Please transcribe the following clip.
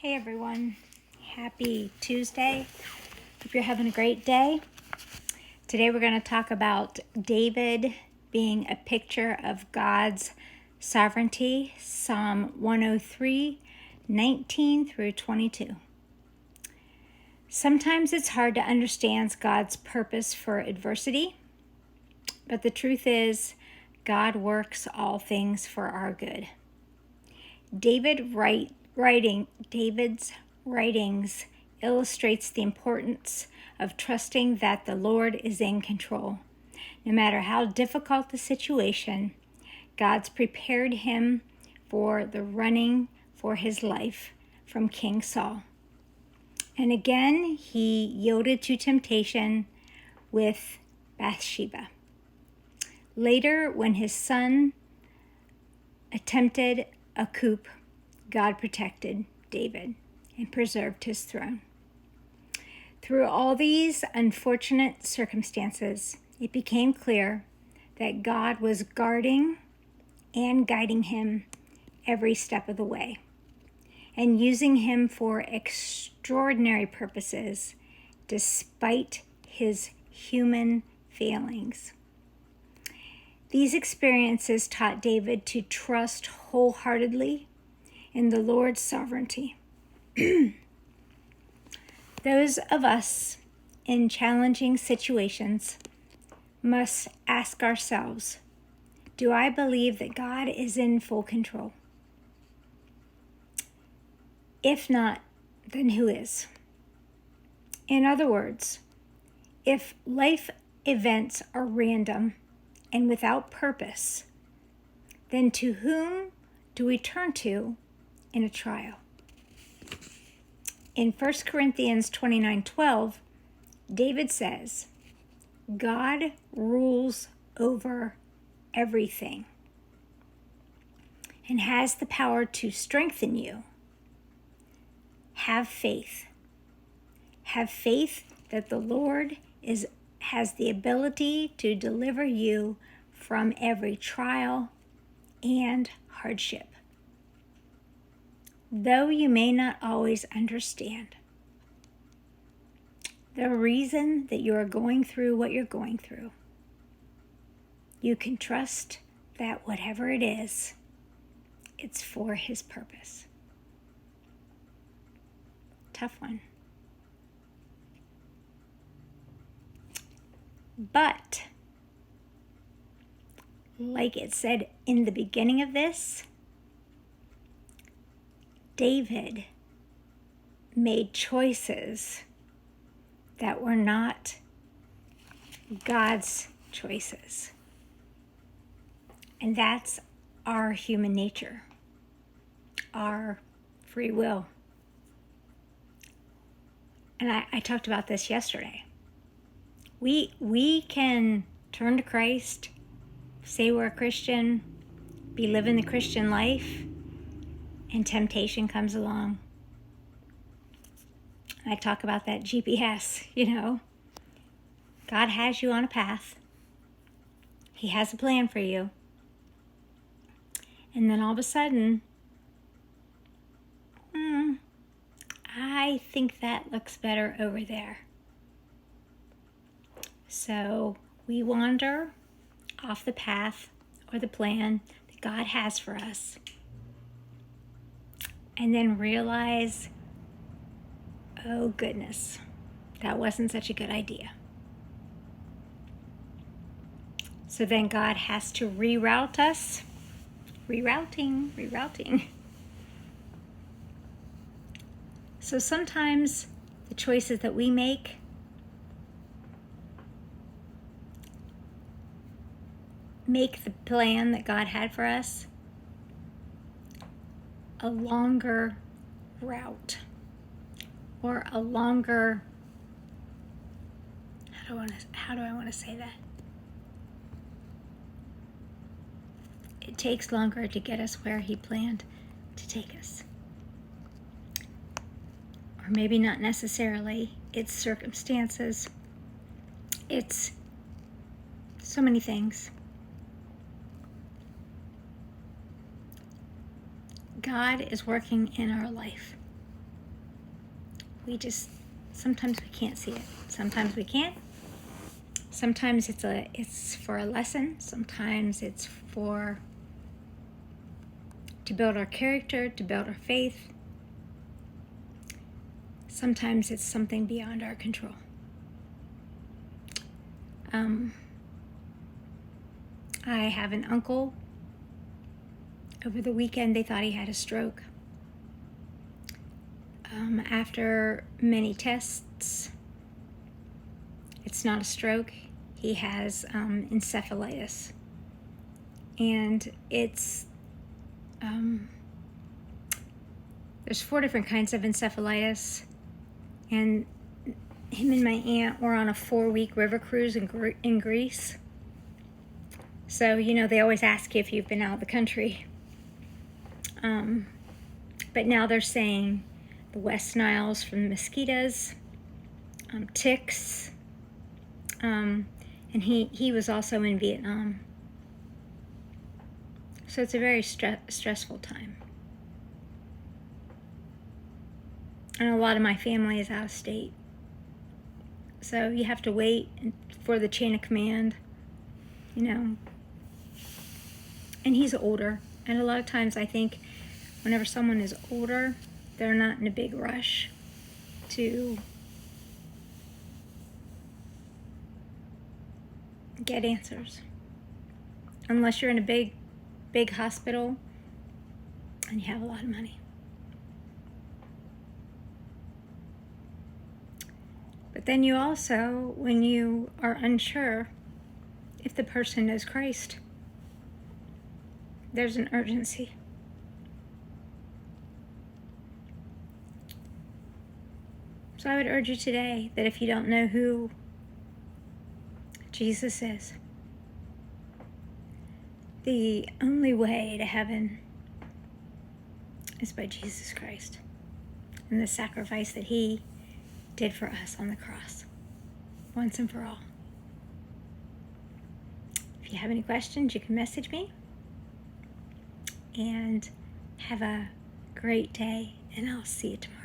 Hey everyone, happy Tuesday. Hope you're having a great day. Today we're going to talk about David being a picture of God's sovereignty, Psalm 103, 19 through 22. Sometimes it's hard to understand God's purpose for adversity, but the truth is God works all things for our good. David's writings illustrates the importance of trusting that the Lord is in control. No matter how difficult the situation, God's prepared him for the running for his life from King Saul. And again, he yielded to temptation with Bathsheba. Later, when his son attempted a coup, God protected David and preserved his throne. Through all these unfortunate circumstances, it became clear that God was guarding and guiding him every step of the way and using him for extraordinary purposes despite his human failings. These experiences taught David to trust wholeheartedly in the Lord's sovereignty. Those of us in challenging situations must ask ourselves, do I believe that God is in full control? If not, then who is? In other words, if life events are random and without purpose, then to whom do we turn to in a trial? In 1 Corinthians 29:12, David says, God rules over everything and has the power to strengthen you. Have faith. Have faith that the Lord has the ability to deliver you from every trial and hardship. Though you may not always understand the reason that you are going through what you're going through, you can trust that whatever it is, it's for His purpose. Tough one. But, like it said in the beginning of this, David made choices that were not God's choices. And that's our human nature, our free will. And I talked about this yesterday. We can turn to Christ, say we're a Christian, be living the Christian life, and temptation comes along. I talk about that GPS, God has you on a path. He has a plan for you. And then all of a sudden, I think that looks better over there. So we wander off the path or the plan that God has for us. And then realize, oh goodness, that wasn't such a good idea. So then God has to reroute us. Rerouting. So sometimes the choices that we make the plan that God had for us a longer route, or a longer, how do I want to say that? It takes longer to get us where He planned to take us. Or maybe not necessarily. It's circumstances. It's so many things. God is working in our life. sometimes we can't see it. Sometimes we can't. Sometimes it's for a lesson. Sometimes it's to build our character, to build our faith. Sometimes it's something beyond our control. I have an uncle. Over the weekend, they thought he had a stroke. After many tests, it's not a stroke. He has encephalitis. And it's, there's 4 different kinds of encephalitis. And him and my aunt were on a 4-week river cruise in Greece. So, they always ask you if you've been out of the country. But now they're saying the West Nile's from mosquitoes, ticks, and he was also in Vietnam. So it's a very stressful time. And a lot of my family is out of state. So you have to wait for the chain of command, And he's older. And a lot of times I think whenever someone is older, they're not in a big rush to get answers. Unless you're in a big hospital and you have a lot of money. But then you also, when you are unsure if the person knows Christ, there's an urgency. So I would urge you today that if you don't know who Jesus is, the only way to heaven is by Jesus Christ and the sacrifice that he did for us on the cross, once and for all. If you have any questions, you can message me. And have a great day, and I'll see you tomorrow.